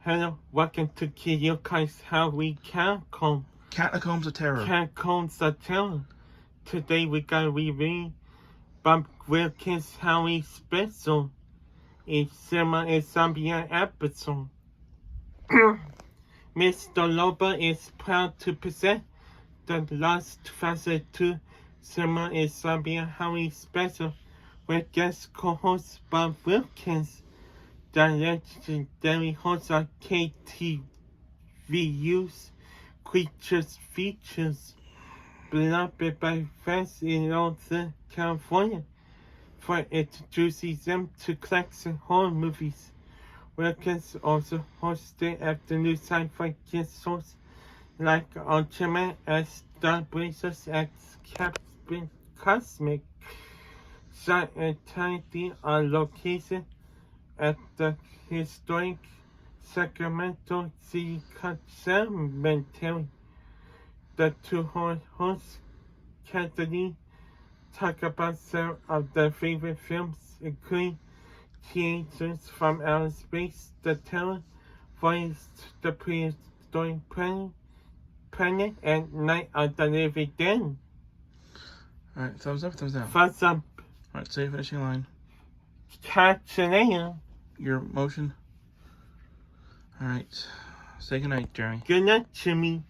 Hello, welcome to Kid Yokai's Halloween Catacombs of Terror. Catacombs of Terror. Today we got to reread Bob Wilkins' Halloween special. A Cinema Insomnia episode. Mr. Loba is proud to present the Lost Facet 2 Cinema Insomnia Halloween special with guest co-host Bob Wilkins. The legendary host of KTVU's Creatures Features, beloved by fans in Northern California, for introducing them to classic horror movies. Wilkins also hosted afternoon sci-fi guest shows like Ultraman and Starblazers X Captain Cosmic, shot entirely on location at the historic Sacramento City Cemetery. The two hosts candidly talk about some of their favorite films, including Creatures from Outer Space, The Terror, Voyage to the Prehistoric Planet, and Night of the Living Dead. Alright, thumbs up, thumbs down. Thumbs up. Alright, say your finishing line. Catch you later. Your motion. Alright. Say goodnight, Jeremy. Good night, Jimmy.